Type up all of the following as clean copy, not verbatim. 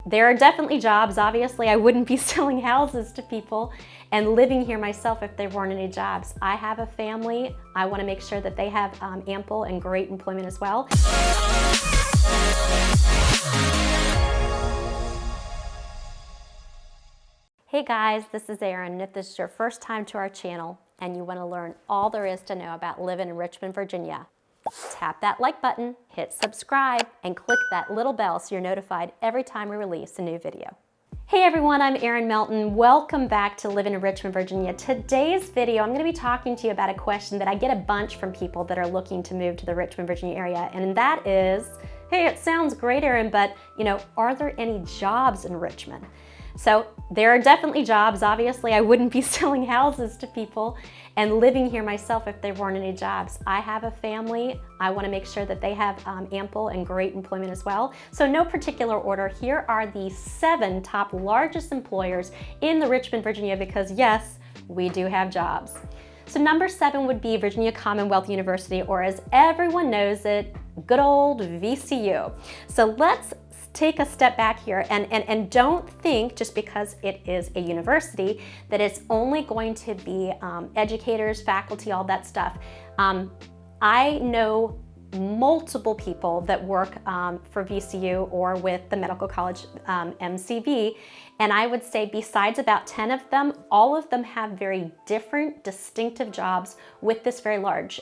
there are definitely jobs. Obviously, I wouldn't be selling houses to people and living here myself if there weren't any jobs. I have a family. I want to make sure that they have ample and great employment as well. Hey guys, this is Erin, and if this is your first time to our channel and you want to learn all there is to know about living in Richmond, Virginia, tap that like button, hit subscribe, and click that little bell so you're notified every time we release a new video. Hey everyone, I'm Erin Melton. Welcome back to Living in Richmond, Virginia. Today's video, I'm going to be talking to you about a question that I get a bunch from people that are looking to move to the Richmond, Virginia area, and that is, hey, it sounds great, Erin, but are there any jobs in Richmond? So there are definitely jobs. Obviously, I wouldn't be selling houses to people and living here myself if there weren't any jobs. I have a family. I want to make sure that they have ample and great employment as well. So no particular order. Here are the 7 top largest employers in the Richmond, Virginia, because yes, we do have jobs. So number 7 would be Virginia Commonwealth University, or as everyone knows it, good old VCU. So let's take a step back here and don't think just because it is a university that it's only going to be educators, faculty, all that stuff. I know multiple people that work for VCU or with the medical college MCV, and I would say besides about 10 of them, all of them have very different distinctive jobs with this very large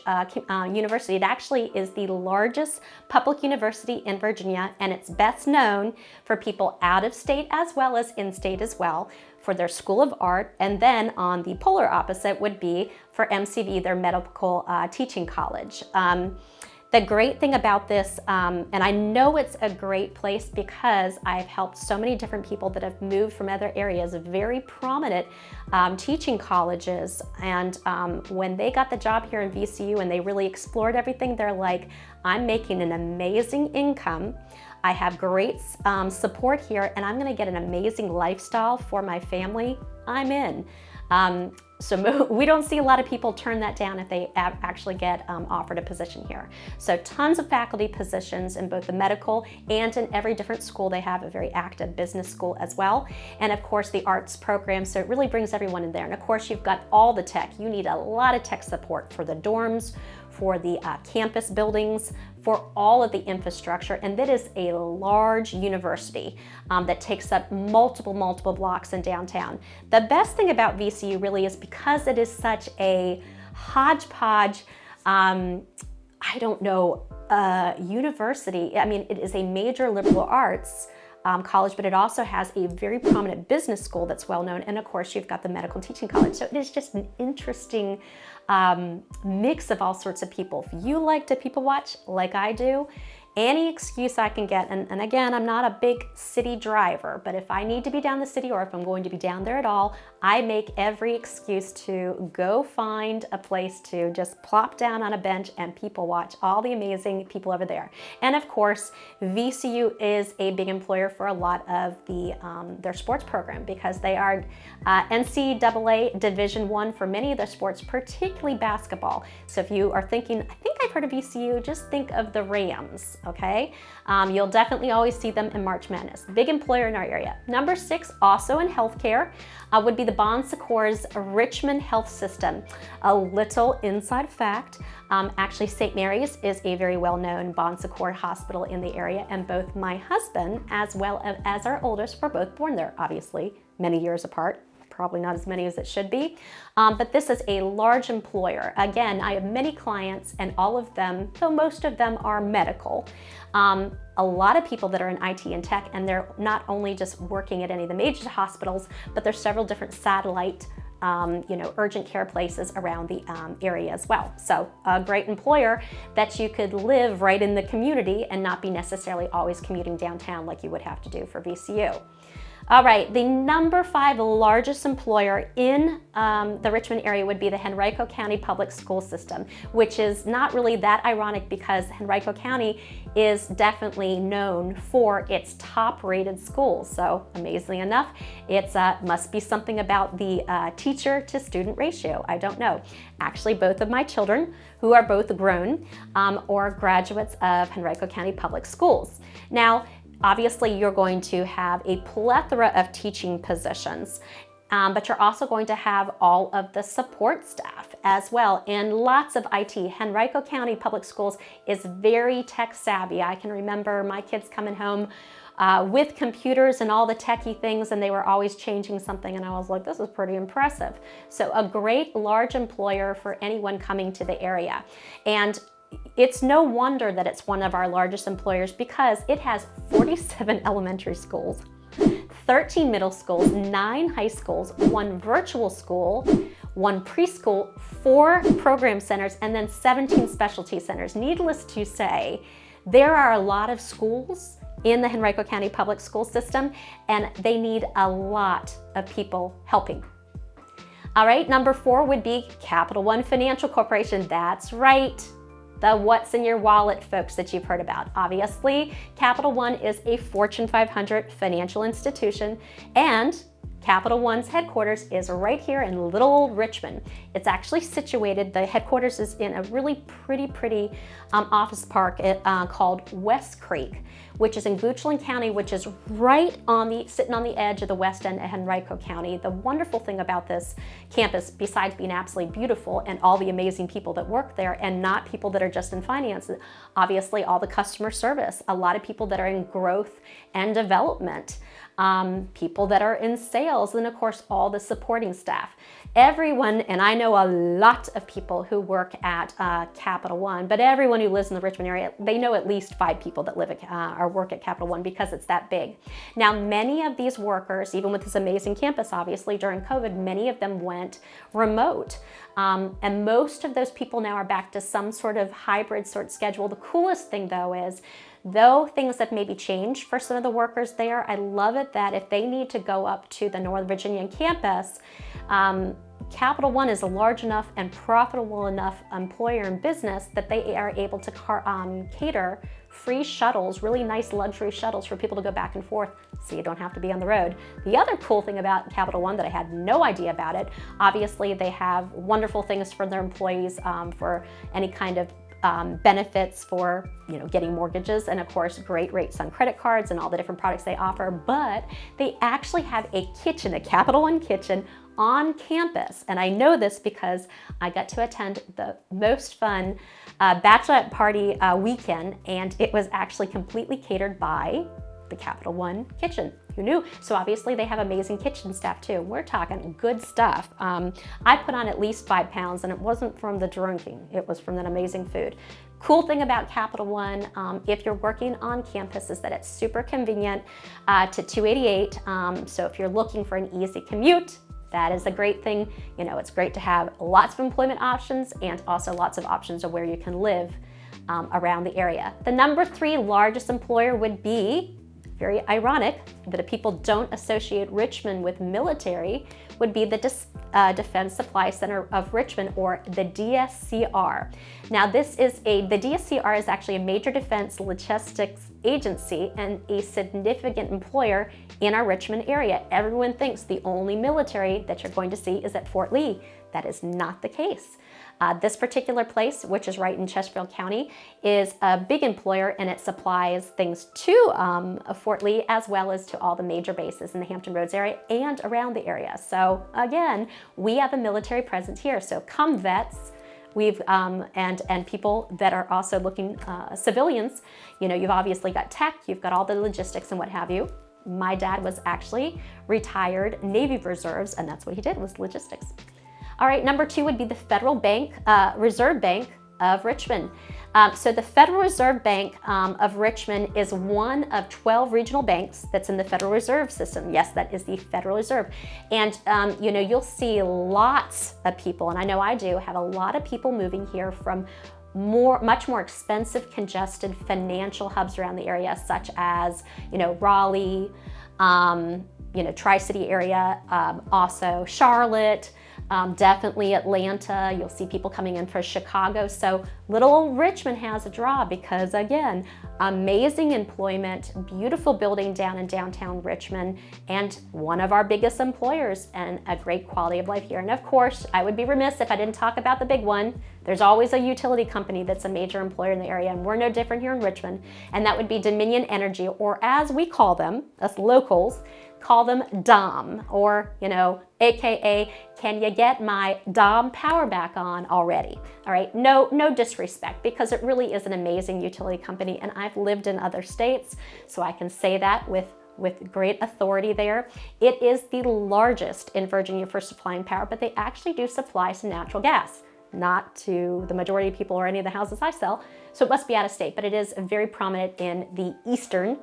university. It actually is the largest public university in Virginia, and it's best known for people out of state as well as in state as well for their School of Art, and then on the polar opposite would be for MCV, their medical teaching college. The great thing about this, and I know it's a great place because I've helped so many different people that have moved from other areas, very prominent teaching colleges, and when they got the job here in VCU and they really explored everything, they're like, I'm making an amazing income, I have great support here, and I'm gonna get an amazing lifestyle for my family. I'm in. So we don't see a lot of people turn that down if they actually get offered a position here. So tons of faculty positions in both the medical and in every different school. They have a very active business school as well. And of course the arts program, so it really brings everyone in there. And of course you've got all the tech. You need a lot of tech support for the dorms, for the campus buildings, for all of the infrastructure, and that is a large university that takes up multiple blocks in downtown. The best thing about VCU really is because it is such a hodgepodge, university. I mean, it is a major liberal arts college, but it also has a very prominent business school that's well known, and of course you've got the medical teaching college. So it is just an interesting mix of all sorts of people. If you like to people watch like I do, any excuse I can get, and again, I'm not a big city driver, but if I need to be down the city or if I'm going to be down there at all, I make every excuse to go find a place to just plop down on a bench and people watch all the amazing people over there. And of course, VCU is a big employer for a lot of their sports program because they are NCAA Division I for many of their sports, particularly basketball. So if you are thinking, I think I've heard of VCU, just think of the Rams. Okay, you'll definitely always see them in March Madness. Big employer in our area. Number 6, also in healthcare, would be the Secours Richmond Health System. A little inside fact, actually St. Mary's is a very well-known Secours hospital in the area, and both my husband as well as our oldest were both born there, obviously many years apart. Probably not as many as it should be, but this is a large employer. Again, I have many clients, and all of them, though most of them are medical, a lot of people that are in IT and tech, and they're not only just working at any of the major hospitals, but there's several different satellite urgent care places around the area as well. So a great employer that you could live right in the community and not be necessarily always commuting downtown like you would have to do for VCU. All right, the number 5 largest employer in the Richmond area would be the Henrico County Public School System, which is not really that ironic because Henrico County is definitely known for its top-rated schools. So amazingly enough, it must be something about the teacher to student ratio. I don't know. Actually, both of my children, who are both grown, are graduates of Henrico County Public Schools. Now, Obviously, you're going to have a plethora of teaching positions, but you're also going to have all of the support staff as well, and lots of IT. Henrico County Public Schools is very tech savvy. I can remember my kids coming home with computers and all the techie things, and they were always changing something, and I was like, this is pretty impressive. So a great large employer for anyone coming to the area. And it's no wonder that it's one of our largest employers, because it has 47 elementary schools, 13 middle schools, 9 high schools, 1 virtual school, 1 preschool, 4 program centers, and then 17 specialty centers. Needless to say, there are a lot of schools in the Henrico County Public School System, and they need a lot of people helping. All right, number 4 would be Capital One Financial Corporation. That's right, the what's in your wallet folks that you've heard about. Obviously, Capital One is a Fortune 500 financial institution, and Capital One's headquarters is right here in little old Richmond. It's actually situated, the headquarters is in a really pretty office park called West Creek, which is in Goochland County, which is right on sitting on the edge of the west end of Henrico County. The wonderful thing about this campus, besides being absolutely beautiful and all the amazing people that work there, and not people that are just in finance, obviously all the customer service, a lot of people that are in growth and development, people that are in sales, and of course all the supporting staff. Everyone, and I know a lot of people who work at Capital One, but everyone who lives in the Richmond area, they know at least 5 people that live at, or work at Capital One, because it's that big. Now, many of these workers, even with this amazing campus, obviously during COVID, many of them went remote. And most of those people now are back to some sort of hybrid sort of schedule. The coolest thing though is, though things have maybe changed for some of the workers there, I love it that if they need to go up to the Northern Virginia campus, Capital One is a large enough and profitable enough employer and business that they are able to cater free shuttles, really nice luxury shuttles for people to go back and forth, so you don't have to be on the road. The other cool thing about Capital One that I had no idea about it, obviously they have wonderful things for their employees, for any kind of benefits for, getting mortgages, and of course great rates on credit cards and all the different products they offer, but they actually have a kitchen, a Capital One kitchen on campus. And I know this because I got to attend the most fun bachelorette party weekend, and it was actually completely catered by the Capital One kitchen. Who knew? So obviously they have amazing kitchen staff too. We're talking good stuff. I put on at least 5 pounds, and it wasn't from the drinking, it was from that amazing food. Cool thing about Capital One, if you're working on campus, is that it's super convenient to 288. So if you're looking for an easy commute, that is a great thing. It's great to have lots of employment options and also lots of options of where you can live around the area. The number 3 largest employer would be, very ironic that people don't associate Richmond with military, would be the Defense Supply Center of Richmond, or the DSCR. Now the DSCR is actually a major defense logistics agency and a significant employer in our Richmond area. Everyone thinks the only military that you're going to see is at Fort Lee. That is not the case. This particular place, which is right in Chesterfield County, is a big employer, and it supplies things to Fort Lee, as well as to all the major bases in the Hampton Roads area and around the area. So again, we have a military presence here. So come vets, we've and people that are also looking, civilians, you've obviously got tech, you've got all the logistics and what have you. My dad was actually retired Navy Reserves, and that's what he did, was logistics. All right, number 2 would be the Federal Bank, Reserve Bank of Richmond. So the Federal Reserve Bank of Richmond is one of 12 regional banks that's in the Federal Reserve System. Yes, that is the Federal Reserve. And you'll see lots of people, and I know I do, have a lot of people moving here from much more expensive, congested financial hubs around the area, such as, Raleigh, Tri-City area, also Charlotte, Definitely Atlanta. You'll see people coming in from Chicago. So little old Richmond has a draw because, again, amazing employment, beautiful building down in downtown Richmond, and one of our biggest employers, and a great quality of life here. And of course, I would be remiss if I didn't talk about the big one. There's always a utility company that's a major employer in the area, and we're no different here in Richmond, and that would be Dominion Energy, or as we call them, us locals, call them DOM, or, AKA, can you get my DOM power back on already? All right, no disrespect, because it really is an amazing utility company, and I've lived in other states, so I can say that with great authority there. It is the largest in Virginia for supplying power, but they actually do supply some natural gas, not to the majority of people or any of the houses I sell, so it must be out of state, but it is very prominent in the eastern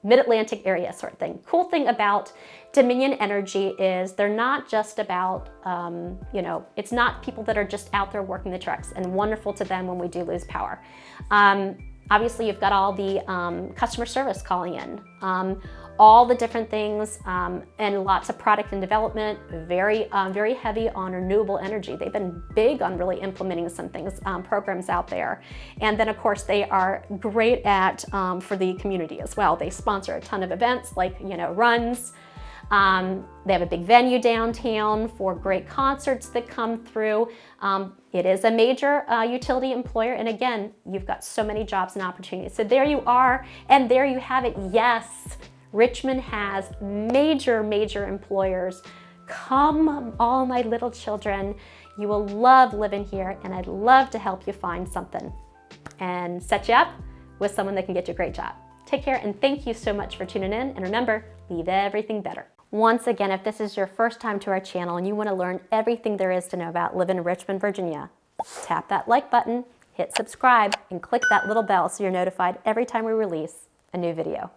mid-Atlantic area sort of thing. Cool thing about Dominion Energy is they're not just about, it's not people that are just out there working the trucks, and wonderful to them when we do lose power. Obviously, you've got all the customer service calling in, all the different things, and lots of product and development, very heavy on renewable energy. They've been big on really implementing some things, programs out there. And then of course they are great at, for the community as well. They sponsor a ton of events like, runs. They have a big venue downtown for great concerts that come through. It is a major utility employer, and again, you've got so many jobs and opportunities. So there you are, and there you have it. Yes, Richmond has major employers. Come, all my little children. You will love living here, and I'd love to help you find something and set you up with someone that can get you a great job. Take care, and thank you so much for tuning in, and remember, leave everything better. Once again, if this is your first time to our channel and you want to learn everything there is to know about living in Richmond, Virginia, tap that like button, hit subscribe, and click that little bell so you're notified every time we release a new video.